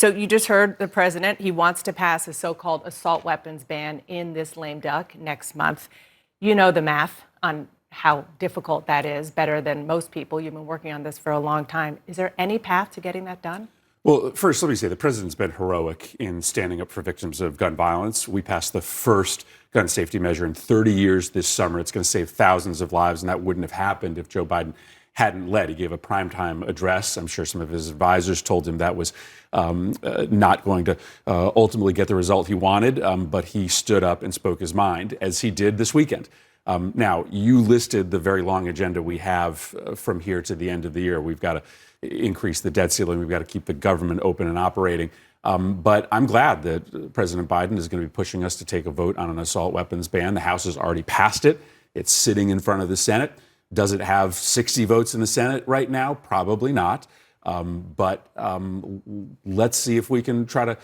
So you just heard the president. He wants to pass a so-called assault weapons ban in this lame duck next month. You know the math on how difficult that is, better than most people. You've been working on this for a long time. Is there any path to getting that done? Well, first, let me say the president's been heroic in standing up for victims of gun violence. We passed the first gun safety measure in 30 years this summer. It's going to save thousands of lives, and that wouldn't have happened if Joe Biden hadn't led. He gave a primetime address. I'm sure some of his advisors told him that was not going to ultimately get the result he wanted, but he stood up and spoke his mind, as he did this weekend. Now, you listed the very long agenda we have from here to the end of the year. We've got to increase the debt ceiling. We've got to keep the government open and operating. But I'm glad that President Biden is going to be pushing us to take a vote on an assault weapons ban. The House has already passed it. It's sitting in front of the Senate. Does it have 60 votes in the Senate right now? Probably not. But let's see if we can try to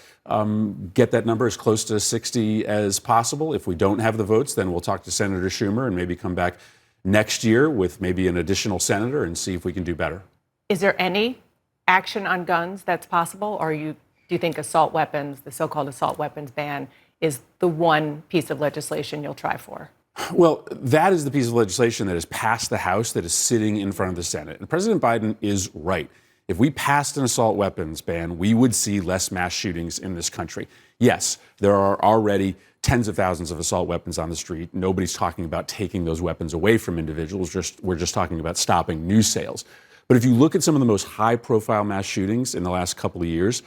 get that number as close to 60 as possible. If we don't have the votes, then we'll talk to Senator Schumer and maybe come back next year with maybe an additional senator and see if we can do better. Is there any action on guns that's possible? Or do you think assault weapons, the so-called assault weapons ban, is the one piece of legislation you'll try for? Well, that is the piece of legislation that has passed the House that is sitting in front of the Senate. And President Biden is right. If we passed an assault weapons ban, we would see less mass shootings in this country. Yes, there are already tens of thousands of assault weapons on the street. Nobody's talking about taking those weapons away from individuals. We're just talking about stopping new sales. But if you look at some of the most high-profile mass shootings in the last couple of years,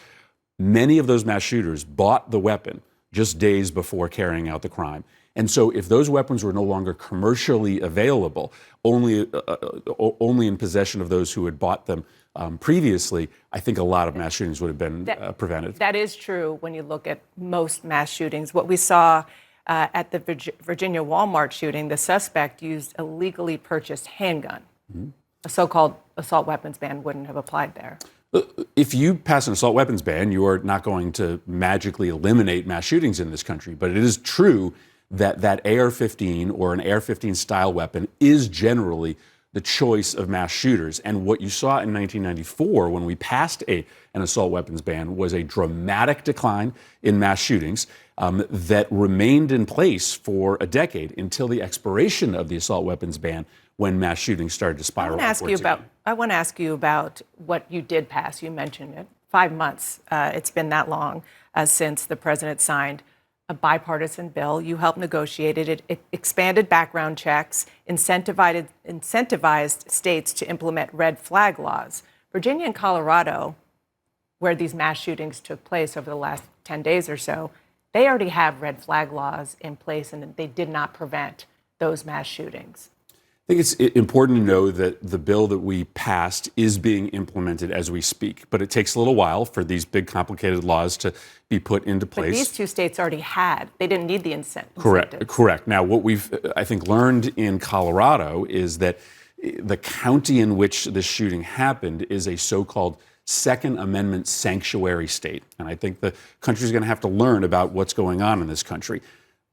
many of those mass shooters bought the weapon just days before carrying out the crime. And so if those weapons were no longer commercially available, only in possession of those who had bought them previously, I think a lot of mass shootings would have been prevented. That is true when you look at most mass shootings. What we saw at the Virginia Walmart shooting, the suspect used a legally purchased handgun. Mm-hmm. A so-called assault weapons ban wouldn't have applied there. If you pass an assault weapons ban, you are not going to magically eliminate mass shootings in this country. But it is true that AR-15 or an AR-15 style weapon is generally the choice of mass shooters. And what you saw in 1994 when we passed an assault weapons ban was a dramatic decline in mass shootings that remained in place for a decade until the expiration of the assault weapons ban, when mass shootings started to spiral upwards. I want to ask you about what you did pass. You mentioned it. 5 months. It's been that long since the president signed a bipartisan bill. You helped negotiate it. It expanded background checks, incentivized states to implement red flag laws. Virginia and Colorado, where these mass shootings took place over the last 10 days or so, they already have red flag laws in place, and they did not prevent those mass shootings. I think it's important to know that the bill that we passed is being implemented as we speak, but it takes a little while for these big, complicated laws to be put into place. But these two states already had. They didn't need the incentive. Correct. Now, what we've, I think, learned in Colorado is that the county in which this shooting happened is a so-called Second Amendment sanctuary state. And I think the country's going to have to learn about what's going on in this country.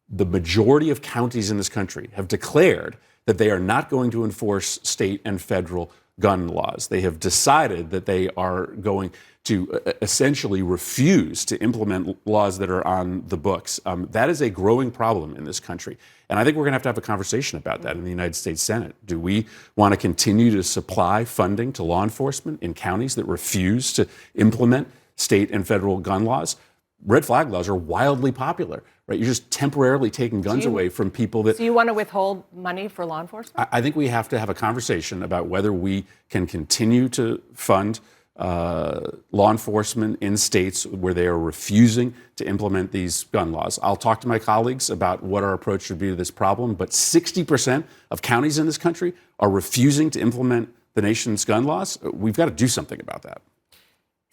The majority of counties in this country have declared that they are not going to enforce state and federal gun laws. They have decided that they are going to essentially refuse to implement laws that are on the books. That is a growing problem in this country. And I think we're going to have a conversation about that in the United States Senate. Do we want to continue to supply funding to law enforcement in counties that refuse to implement state and federal gun laws? Red flag laws are wildly popular, right? You're just temporarily taking guns away from people that... So you want to withhold money for law enforcement? I think we have to have a conversation about whether we can continue to fund law enforcement in states where they are refusing to implement these gun laws. I'll talk to my colleagues about what our approach should be to this problem, but 60% of counties in this country are refusing to implement the nation's gun laws. We've got to do something about that.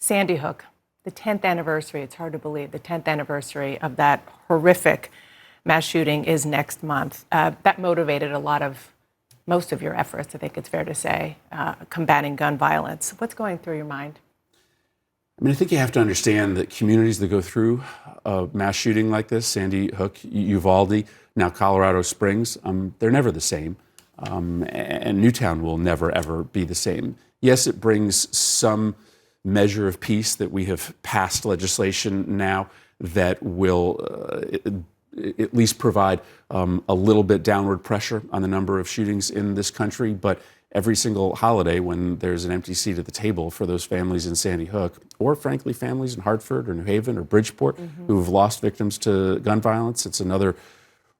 Sandy Hook. The 10th anniversary, it's hard to believe, the 10th anniversary of that horrific mass shooting is next month. That motivated most of your efforts, I think it's fair to say, combating gun violence. What's going through your mind? I mean, I think you have to understand that communities that go through a mass shooting like this, Sandy Hook, Uvalde, now Colorado Springs, they're never the same. And Newtown will never, ever be the same. Yes, it brings some measure of peace, that we have passed legislation now that will at least provide a little bit downward pressure on the number of shootings in this country. But every single holiday, when there's an empty seat at the table for those families in Sandy Hook, or frankly families in Hartford or New Haven or Bridgeport who've lost victims to gun violence, it's another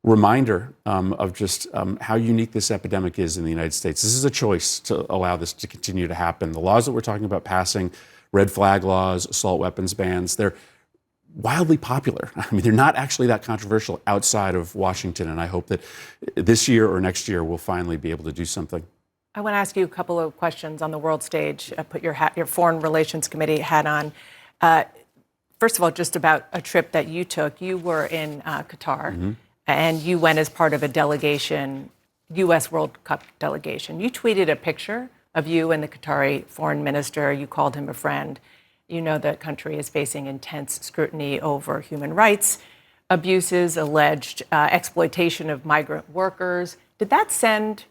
reminder of just how unique this epidemic is in the United States. This is a choice to allow this to continue to happen. The laws that we're talking about passing, red flag laws, assault weapons bans, they're wildly popular. I mean, they're not actually that controversial outside of Washington, and I hope that this year or next year we'll finally be able to do something. I want to ask you a couple of questions on the world stage. Put your Foreign Relations Committee hat on. First of all, just about a trip that you took. You were in Qatar, and you went as part of a delegation, U.S. World Cup delegation. You tweeted a picture of you and the Qatari foreign minister. You called him a friend. You know the country is facing intense scrutiny over human rights abuses, alleged exploitation of migrant workers. Did that send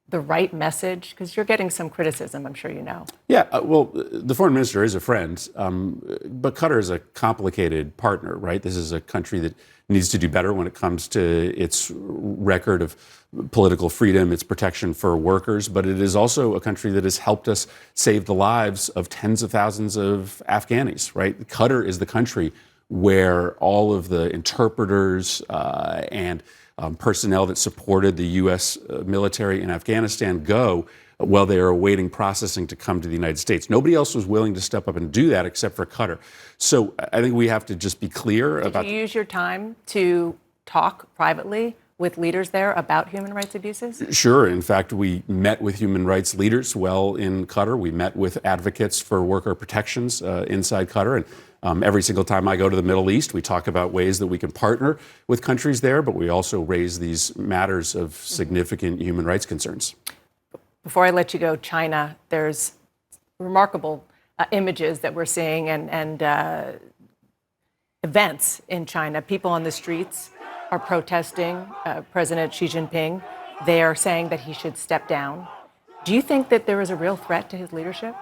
the right message? Because you're getting some criticism, I'm sure you know. Yeah, well, the foreign minister is a friend, but Qatar is a complicated partner, right? This is a country that needs to do better when it comes to its record of political freedom, its protection for workers, but it is also a country that has helped us save the lives of tens of thousands of Afghanis, right? Qatar is the country where all of the interpreters and personnel that supported the U.S. military in Afghanistan go while they are awaiting processing to come to the United States. Nobody else was willing to step up and do that except for Qatar. So I think we have to just be clear about... Did you use your time to talk privately with leaders there about human rights abuses? Sure. In fact, we met with human rights leaders well in Qatar. We met with advocates for worker protections inside Qatar. And every single time I go to the Middle East, we talk about ways that we can partner with countries there, but we also raise these matters of significant human rights concerns. Before I let you go, China, there's remarkable images that we're seeing and events in China. People on the streets are protesting President Xi Jinping. They are saying that he should step down. Do you think that there is a real threat to his leadership?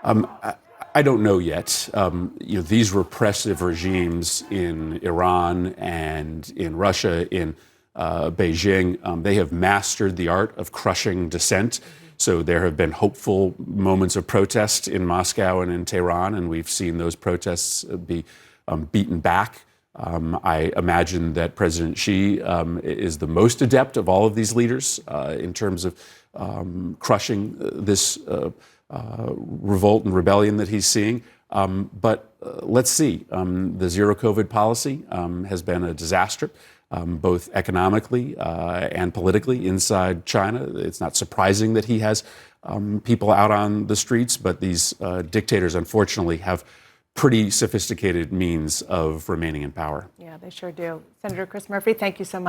I don't know yet. These repressive regimes in Iran and in Russia, in Beijing, they have mastered the art of crushing dissent. So there have been hopeful moments of protest in Moscow and in Tehran, and we've seen those protests be beaten back. I imagine that President Xi is the most adept of all of these leaders in terms of crushing this revolt and rebellion that he's seeing. But let's see. The zero COVID policy has been a disaster, both economically and politically inside China. It's not surprising that he has people out on the streets, but these dictators, unfortunately, have pretty sophisticated means of remaining in power. Yeah, they sure do. Senator Chris Murphy, thank you so much.